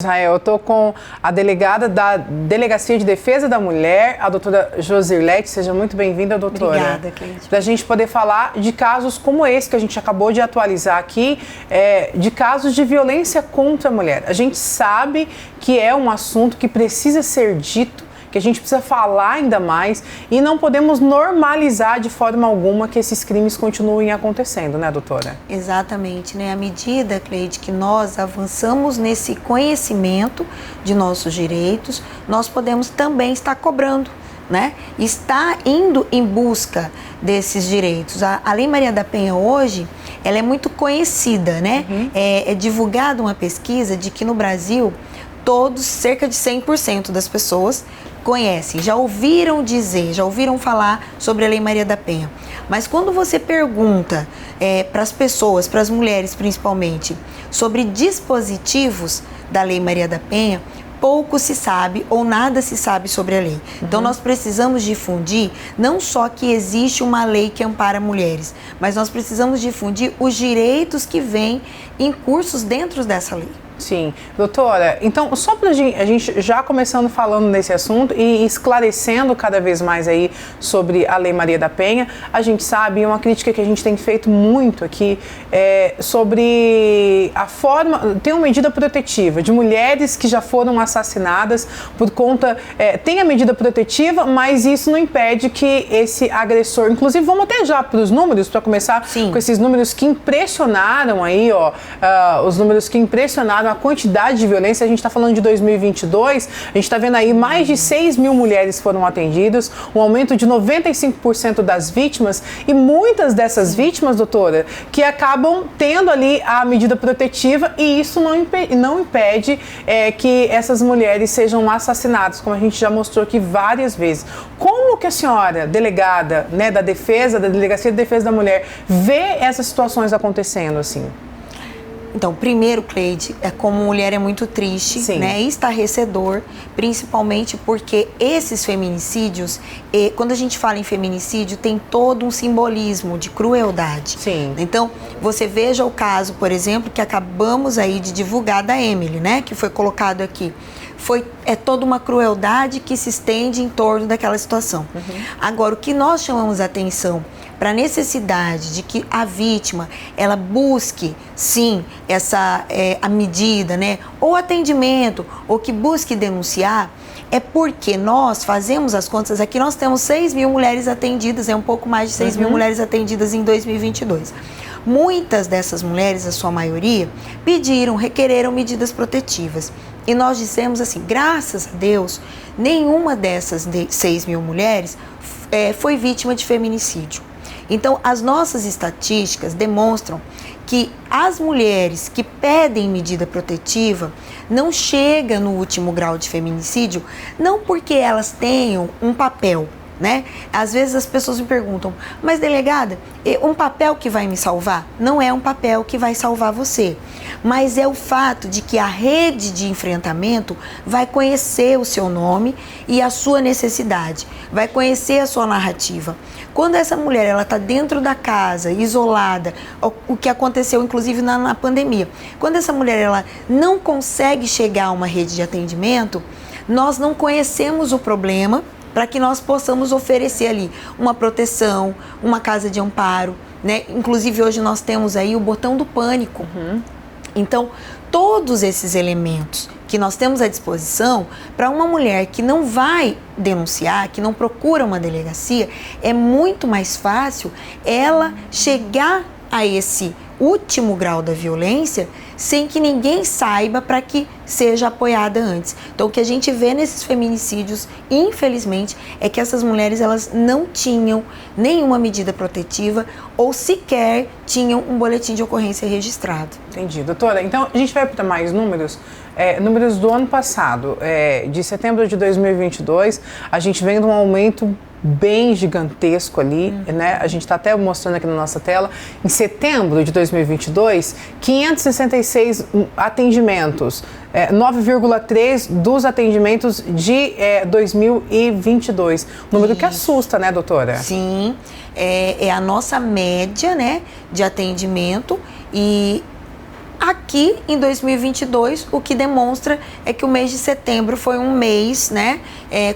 Israel, eu estou com a delegada da Delegacia de Defesa da Mulher, a doutora Josirlete. Seja muito bem-vinda, doutora. Obrigada, Cleide. Para a gente poder falar de casos como esse que a gente acabou de atualizar aqui, de casos de violência contra a mulher. A gente sabe que é um assunto que precisa ser dito, que a gente precisa falar ainda mais e não podemos normalizar de forma alguma que esses crimes continuem acontecendo, né, doutora? Exatamente, né? À medida, Cleide, que nós avançamos nesse conhecimento de nossos direitos, nós podemos também estar cobrando, né? Está indo em busca desses direitos. A Lei Maria da Penha hoje, ela é muito conhecida, né? É divulgada uma pesquisa de que no Brasil, cerca de 100% das pessoas conhecem, já ouviram dizer, já ouviram falar sobre a Lei Maria da Penha. Mas quando você pergunta para as pessoas, para as mulheres principalmente, sobre dispositivos da Lei Maria da Penha, pouco se sabe ou nada se sabe sobre a lei. Então nós precisamos difundir não só que existe uma lei que ampara mulheres, mas nós precisamos difundir os direitos que vêm em cursos dentro dessa lei. Sim. Doutora, então, só para a gente já começando falando nesse assunto e esclarecendo cada vez mais aí sobre a Lei Maria da Penha, a gente sabe, uma crítica que a gente tem feito muito aqui, sobre a forma, tem uma medida protetiva de mulheres que já foram assassinadas por conta, tem a medida protetiva, mas isso não impede que esse agressor, inclusive vamos até já para os números, para começar Sim. com esses números que impressionaram aí, os números que impressionaram a quantidade de violência. A gente está falando de 2022, a gente está vendo aí mais de 6 mil mulheres foram atendidas, um aumento de 95% das vítimas, e muitas dessas vítimas, doutora, que acabam tendo ali a medida protetiva, e isso não impede que essas mulheres sejam assassinadas, como a gente já mostrou aqui várias vezes. Como que a senhora, delegada, né, da Delegacia de Defesa da Mulher, vê essas situações acontecendo assim? Então, primeiro, Cleide, como mulher é muito triste, né, estarrecedor, principalmente porque esses feminicídios, quando a gente fala em feminicídio, tem todo um simbolismo de crueldade. Sim. Então, você veja o caso, por exemplo, que acabamos aí de divulgar da Emily, né, que foi colocado aqui. É toda uma crueldade que se estende em torno daquela situação. Agora, o que nós chamamos a atenção para a necessidade de que a vítima, ela busque, sim, a medida, né, ou atendimento, ou que busque denunciar, é porque nós fazemos as contas, aqui nós temos 6 mil mulheres atendidas, um pouco mais de 6 mil mulheres atendidas em 2022. Muitas dessas mulheres, a sua maioria, requereram medidas protetivas. E nós dissemos assim, graças a Deus, nenhuma dessas 6 mil mulheres foi vítima de feminicídio. Então, as nossas estatísticas demonstram que as mulheres que pedem medida protetiva não chegam no último grau de feminicídio, não porque elas tenham um papel, né? Às vezes as pessoas me perguntam, mas delegada, um papel que vai me salvar? Não é um papel que vai salvar você, mas é o fato de que a rede de enfrentamento vai conhecer o seu nome e a sua necessidade, vai conhecer a sua narrativa. Quando essa mulher ela está dentro da casa, isolada, o que aconteceu inclusive na pandemia, quando essa mulher ela não consegue chegar a uma rede de atendimento, nós não conhecemos o problema para que nós possamos oferecer ali uma proteção, uma casa de amparo, né? Inclusive hoje nós temos aí o botão do pânico. Então, todos esses elementos que nós temos à disposição para uma mulher que não vai denunciar, que não procura uma delegacia, é muito mais fácil ela chegar a esse último grau da violência sem que ninguém saiba para que seja apoiada antes. Então, o que a gente vê nesses feminicídios, infelizmente, é que essas mulheres elas não tinham nenhuma medida protetiva ou sequer tinham um boletim de ocorrência registrado. Entendi. Doutora, então a gente vai para mais números. Números do ano passado, de setembro de 2022, a gente vem de um aumento bem gigantesco ali, né? A gente está até mostrando aqui na nossa tela. Em setembro de 2022, 566 atendimentos, 9,3 dos atendimentos de 2022. Número que assusta, né, doutora? Sim, é a nossa média, né, de atendimento, e Aqui, em 2022, o que demonstra é que o mês de setembro foi um mês, né,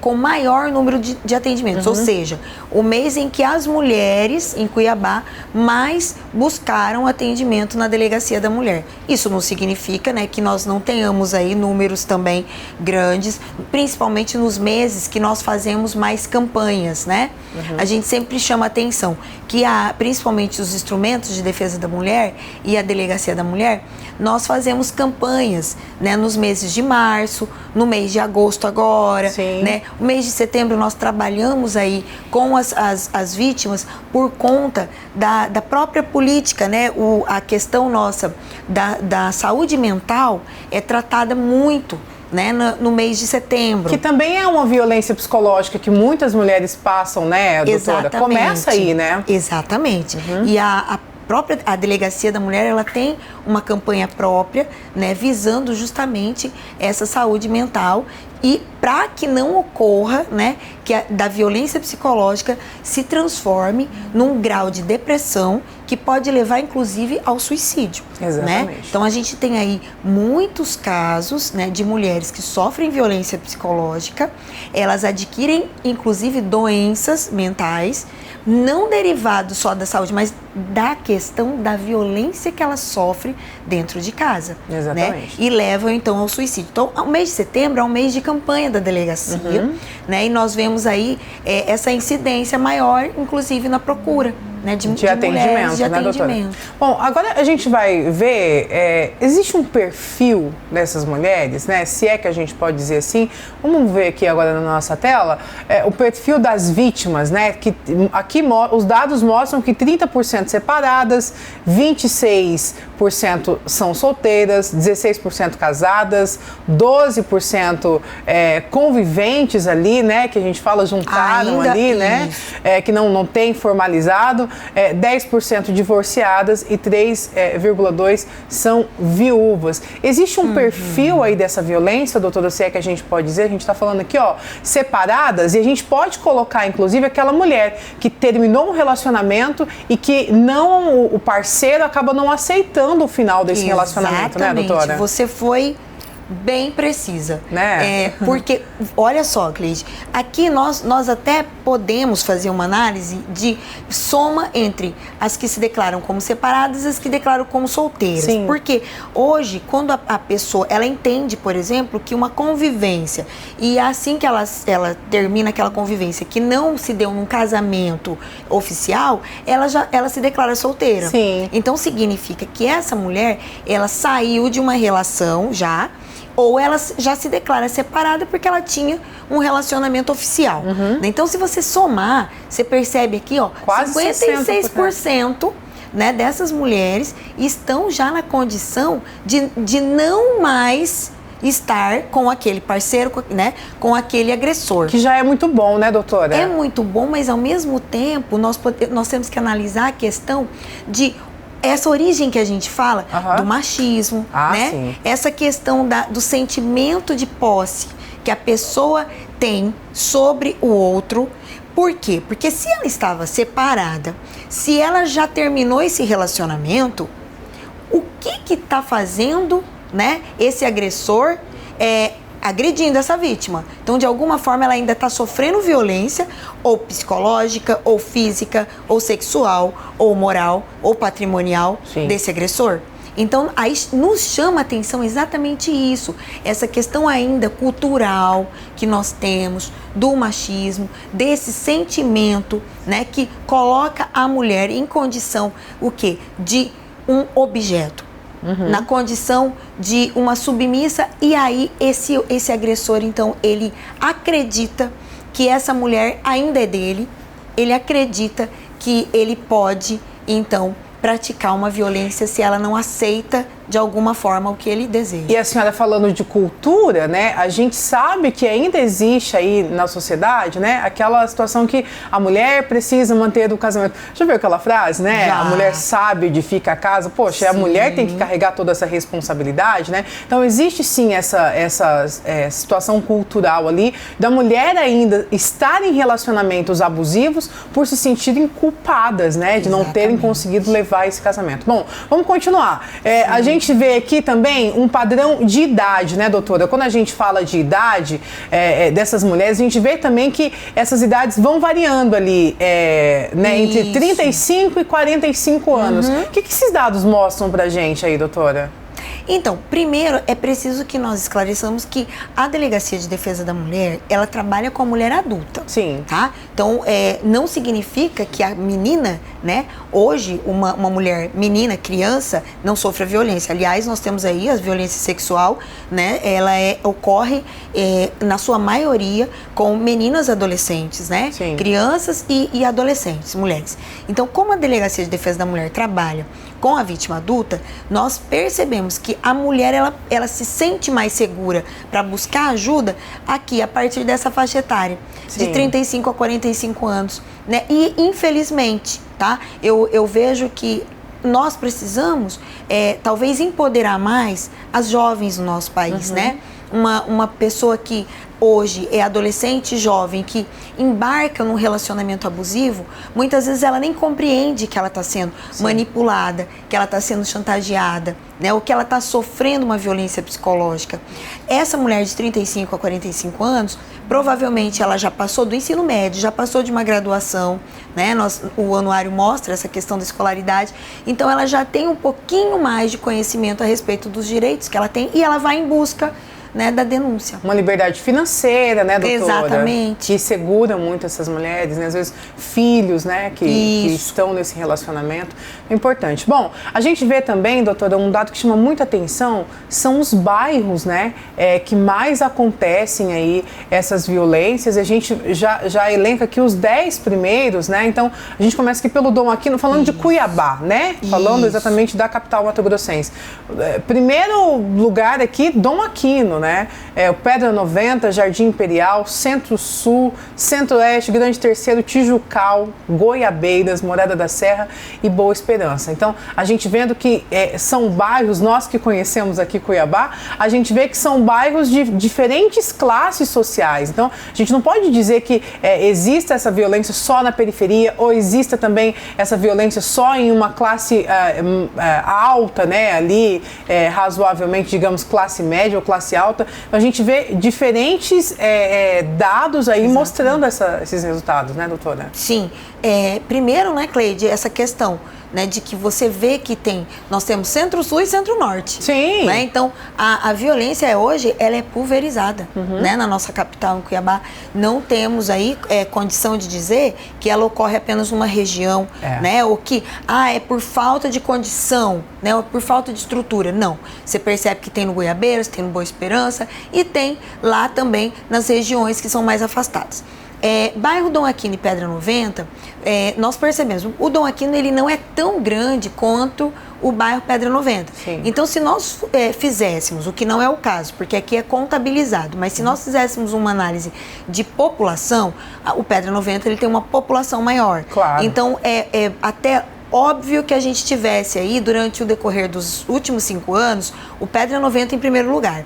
com maior número de atendimentos. Ou seja, o mês em que as mulheres em Cuiabá mais buscaram atendimento na Delegacia da Mulher. Isso não significa, né, que nós não tenhamos aí números também grandes, principalmente nos meses que nós fazemos mais campanhas, né? A gente sempre chama atenção que principalmente os instrumentos de defesa da mulher e a Delegacia da Mulher, nós fazemos campanhas, né, nos meses de março, no mês de agosto agora, né? O mês de setembro nós trabalhamos aí com as vítimas por conta da própria política, né? A questão nossa da saúde mental é tratada muito, né, no mês de setembro. Que também é uma violência psicológica que muitas mulheres passam, né, doutora? Exatamente. Começa aí, né? Exatamente. E a Delegacia da Mulher, ela tem uma campanha própria, né, visando justamente essa saúde mental e para que não ocorra, né, que da violência psicológica se transforme num grau de depressão que pode levar, inclusive, ao suicídio. Exatamente. Né? Então, a gente tem aí muitos casos, né, de mulheres que sofrem violência psicológica, elas adquirem, inclusive, doenças mentais, não derivado só da saúde, mas da questão da violência que ela sofre dentro de casa. Exatamente. Né? E levam, então, ao suicídio. Então, o mês de setembro é um mês de campanha da delegacia, né? E nós vemos aí essa incidência maior, inclusive, na procura, né, de atendimento, né, doutora? Bom, agora a gente vai ver, existe um perfil dessas mulheres, né, se é que a gente pode dizer assim. Vamos ver aqui agora na nossa tela, o perfil das vítimas, né, que aqui os dados mostram que 30% separadas, 26% são solteiras, 16% casadas, 12% conviventes ali, né, que a gente fala juntaram ainda ali, né, que não tem formalizado, 10% divorciadas e 3,2% são viúvas. Existe um perfil aí dessa violência, doutora, se é que a gente pode dizer? A gente está falando aqui, ó, separadas, e a gente pode colocar, inclusive, aquela mulher que terminou um relacionamento e que o parceiro acaba não aceitando o final desse relacionamento, né, doutora? Você foi bem precisa, né? Porque, olha só, Cleide, aqui nós até podemos fazer uma análise de soma entre as que se declaram como separadas e as que declaram como solteiras. Sim. Porque hoje, quando a pessoa, ela entende, por exemplo, que uma convivência, e assim que ela termina aquela convivência, que não se deu num casamento oficial, ela se declara solteira. Sim. Então, significa que essa mulher, ela saiu de uma relação já, ou ela já se declara separada porque ela tinha um relacionamento oficial. Então, se você somar, você percebe aqui, ó, quase 56%, né, dessas mulheres estão já na condição de não mais estar com aquele parceiro, né, com aquele agressor. Que já é muito bom, né, doutora? É muito bom, mas ao mesmo tempo nós temos que analisar a questão de essa origem que a gente fala do machismo, né? Sim. Essa questão do sentimento de posse que a pessoa tem sobre o outro. Por quê? Porque se ela estava separada, se ela já terminou esse relacionamento, o que está fazendo, né, esse agressor agredindo essa vítima? Então, de alguma forma, ela ainda está sofrendo violência, ou psicológica, ou física, ou sexual, ou moral, ou patrimonial desse agressor. Então, aí nos chama a atenção exatamente isso, essa questão ainda cultural que nós temos do machismo, desse sentimento, né, que coloca a mulher em condição, o quê? De um objeto. Na condição de uma submissa, e aí esse agressor, então, ele acredita que essa mulher ainda é dele, ele acredita que ele pode, então, praticar uma violência se ela não aceita de alguma forma o que ele deseja. E a senhora falando de cultura, né? A gente sabe que ainda existe aí na sociedade, né? Aquela situação que a mulher precisa manter o casamento. Já viu aquela frase, né? Já. A mulher sabe edifica a casa. Poxa, a mulher tem que carregar toda essa responsabilidade, né? Então existe sim essa situação cultural ali da mulher ainda estar em relacionamentos abusivos por se sentirem culpadas, né? De não terem conseguido levar esse casamento. Bom, vamos continuar. A gente gente vê aqui também um padrão de idade, né, doutora? Quando a gente fala de idade dessas mulheres, a gente vê também que essas idades vão variando ali, né, entre 35 e 45 anos. O que esses dados mostram pra gente aí, doutora? Então, primeiro, é preciso que nós esclareçamos que a Delegacia de Defesa da Mulher, ela trabalha com a mulher adulta. Sim. Tá? Então, não significa que a menina, né, hoje, uma mulher menina, criança, não sofre a violência. Aliás, nós temos aí a violência sexual, né, ela ocorre, na sua maioria, com meninas adolescentes, né? Sim. Crianças e adolescentes, mulheres. Então, como a Delegacia de Defesa da Mulher trabalha com a vítima adulta, nós percebemos que a mulher ela se sente mais segura para buscar ajuda aqui a partir dessa faixa etária, Sim. de 35 a 45 anos, né? E infelizmente, tá? Eu vejo que nós precisamos talvez empoderar mais as jovens do nosso país, né? Uma pessoa que hoje é adolescente jovem que embarca num relacionamento abusivo, muitas vezes ela nem compreende que ela está sendo manipulada, que ela está sendo chantageada, né, ou que ela está sofrendo uma violência psicológica. Essa mulher de 35 a 45 anos, provavelmente ela já passou do ensino médio, já passou de uma graduação, né, o anuário mostra essa questão da escolaridade, então ela já tem um pouquinho mais de conhecimento a respeito dos direitos que ela tem e ela vai em busca, né, da denúncia. Uma liberdade financeira, né, doutora? Exatamente. Que segura muito essas mulheres, né? Às vezes filhos, né, que estão nesse relacionamento. É importante. Bom, a gente vê também, doutora, um dado que chama muita atenção, são os bairros, né, que mais acontecem aí essas violências. A gente já elenca aqui os 10 primeiros, né? Então, a gente começa aqui pelo Dom Aquino, falando de Cuiabá, né? Falando exatamente da capital mato-grossense. Primeiro lugar aqui, Dom Aquino, né? O Pedra 90, Jardim Imperial, Centro-Sul, Centro-Oeste, Grande Terceiro, Tijucal, Goiabeiras, Morada da Serra e Boa Esperança. Então, a gente vendo que são bairros, nós que conhecemos aqui Cuiabá, a gente vê que são bairros de diferentes classes sociais. Então, a gente não pode dizer que exista essa violência só na periferia ou exista também essa violência só em uma classe alta, né? Ali, razoavelmente, digamos, classe média ou classe alta. A gente vê diferentes dados aí mostrando esses resultados, né, doutora? Sim. Primeiro, né, Cleide, essa questão, né, de que você vê que nós temos Centro-Sul e Centro-Norte. Sim. Né? Então, a violência hoje, ela é pulverizada, né, na nossa capital, em Cuiabá. Não temos aí condição de dizer que ela ocorre apenas numa região, né, ou que, é por falta de condição, né, ou por falta de estrutura. Não. Você percebe que tem no Goiabeiras, tem no Boa Esperança e tem lá também nas regiões que são mais afastadas. Bairro Dom Aquino e Pedra 90, nós percebemos, o Dom Aquino ele não é tão grande quanto o bairro Pedra 90. Sim. Então, se nós fizéssemos, o que não é o caso, porque aqui é contabilizado, mas se nós fizéssemos uma análise de população, o Pedra 90 ele tem uma população maior. Claro. Então, até óbvio que a gente tivesse aí, durante o decorrer dos últimos 5 anos, o Pedra 90 em primeiro lugar.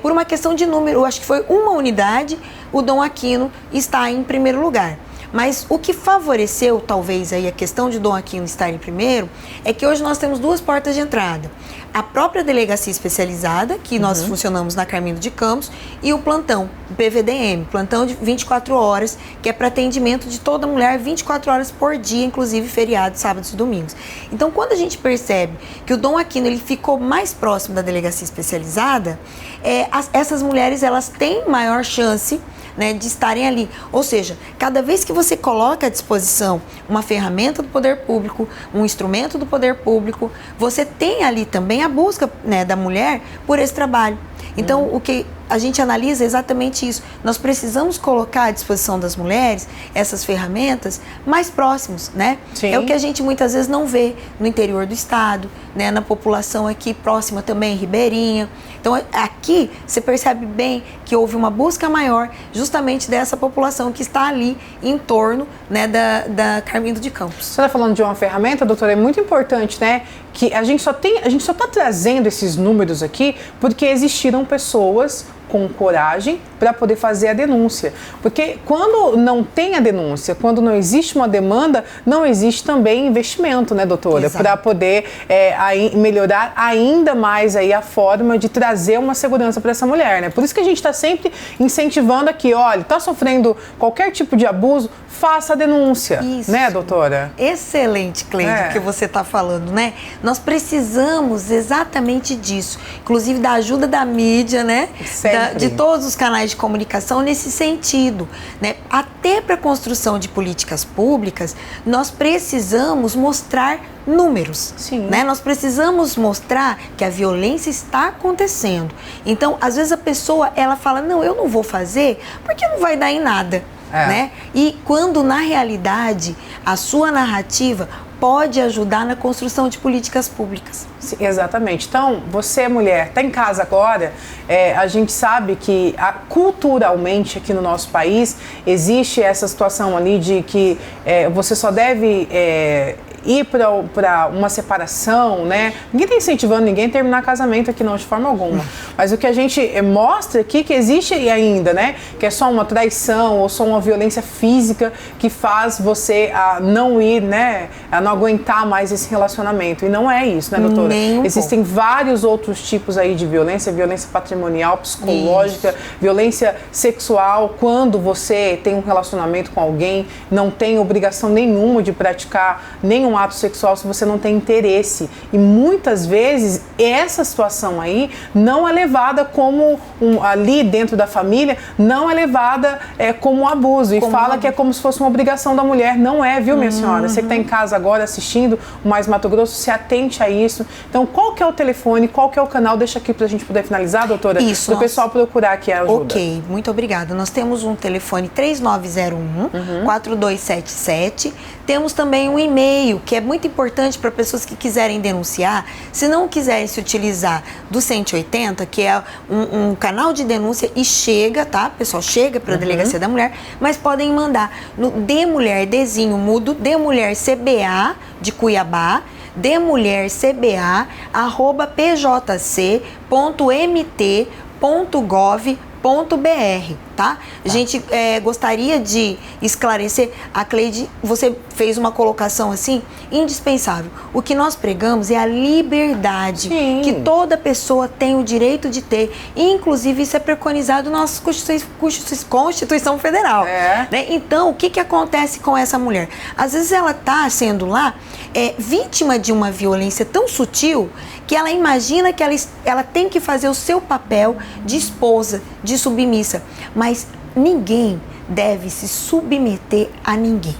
Por uma questão de número, eu acho que foi uma unidade, o Dom Aquino está em primeiro lugar. Mas o que favoreceu, talvez, aí a questão de Dom Aquino estar em primeiro, é que hoje nós temos 2 portas de entrada. A própria delegacia especializada, que nós funcionamos na Carmino de Campos, e o plantão, o PVDM, plantão de 24 horas, que é para atendimento de toda mulher 24 horas por dia, inclusive feriados, sábados e domingos. Então, quando a gente percebe que o Dom Aquino ele ficou mais próximo da delegacia especializada, essas mulheres elas têm maior chance, né, de estarem ali. Ou seja, cada vez que você coloca à disposição uma ferramenta do poder público, um instrumento do poder público, você tem ali também a busca, né, da mulher por esse trabalho. Então, o que a gente analisa é exatamente isso. Nós precisamos colocar à disposição das mulheres essas ferramentas mais próximos, né? Sim. É o que a gente muitas vezes não vê no interior do estado, né? Na população aqui próxima também, ribeirinha. Então, aqui você percebe bem que houve uma busca maior justamente dessa população que está ali em torno, né, da Carmino de Campos. Você está falando de uma ferramenta, doutora, é muito importante, né? Que a gente só está trazendo esses números aqui porque existiram pessoas com coragem para poder fazer a denúncia. Porque quando não tem a denúncia, quando não existe uma demanda, não existe também investimento, né, doutora? Para poder melhorar ainda mais aí a forma de trazer uma segurança para essa mulher, né? Por isso que a gente está sempre incentivando aqui, olha, está sofrendo qualquer tipo de abuso, faça a denúncia, né, doutora? Excelente, Cleide, que você está falando, né? Nós precisamos exatamente disso, inclusive da ajuda da mídia, né? De todos os canais de comunicação nesse sentido, né? Até para a construção de políticas públicas, nós precisamos mostrar números, né? Nós precisamos mostrar que a violência está acontecendo. Então, às vezes a pessoa, ela fala, não, eu não vou fazer porque não vai dar em nada, né? E quando, na realidade, a sua narrativa pode ajudar na construção de políticas públicas. Sim, exatamente. Então, você, mulher, está em casa agora, a gente sabe que culturalmente aqui no nosso país existe essa situação ali de que você só deve ir para uma separação, né? Ninguém está incentivando ninguém a terminar casamento aqui não, de forma alguma. Mas o que a gente mostra aqui que existe ainda, né? Que é só uma traição ou só uma violência física que faz você não ir, né? A não aguentar mais esse relacionamento. E não é isso, né, doutora? Existem vários outros tipos aí de violência, violência patrimonial, psicológica, violência sexual, quando você tem um relacionamento com alguém, não tem obrigação nenhuma de praticar nenhum ato sexual se você não tem interesse. E muitas vezes essa situação aí não é levada como ali dentro da família, não é levada como um abuso. E fala que é como se fosse uma obrigação da mulher. Não é, viu, minha senhora? Você que está em casa agora assistindo o Mais Mato Grosso, se atente a isso. Então, qual que é o telefone, qual que é o canal? Deixa aqui pra gente poder finalizar, doutora. Isso. O pessoal procurar aqui a ajuda. Ok, muito obrigada. Nós temos um telefone 3901-4277. Temos também um e-mail, que é muito importante para pessoas que quiserem denunciar. Se não quiserem se utilizar do 180, que é um canal de denúncia, e chega, tá? O pessoal chega para a Delegacia da Mulher, mas podem mandar no DMulher, Dzinho mudo, DMulher CBA de Cuiabá, dmulhercba@pjc.mt.gov.br, tá? A gente gostaria de esclarecer, a Cleide, você fez uma colocação assim, indispensável. O que nós pregamos é a liberdade que toda pessoa tem o direito de ter, e inclusive isso é preconizado na nossa Constituição Federal. Né? Então, o que acontece com essa mulher? Às vezes ela está sendo lá vítima de uma violência tão sutil que ela imagina que ela tem que fazer o seu papel de esposa, de submissa. Mas ninguém deve se submeter a ninguém.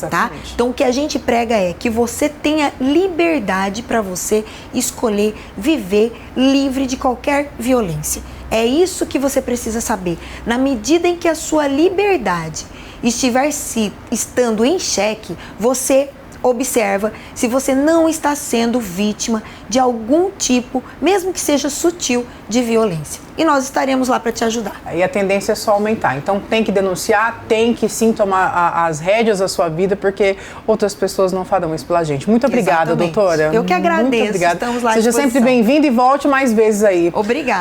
Tá? Então o que a gente prega é que você tenha liberdade para você escolher viver livre de qualquer violência. É isso que você precisa saber. Na medida em que a sua liberdade estiver estando em xeque, você observa se você não está sendo vítima de algum tipo, mesmo que seja sutil, de violência. E nós estaremos lá para te ajudar. E a tendência é só aumentar. Então tem que denunciar, tem que sim tomar as rédeas da sua vida, porque outras pessoas não farão isso pela gente. Muito obrigada, doutora. Eu que agradeço. Muito obrigada. Estamos lá à Seja disposição. sempre bem-vinda e volte mais vezes aí. Obrigada.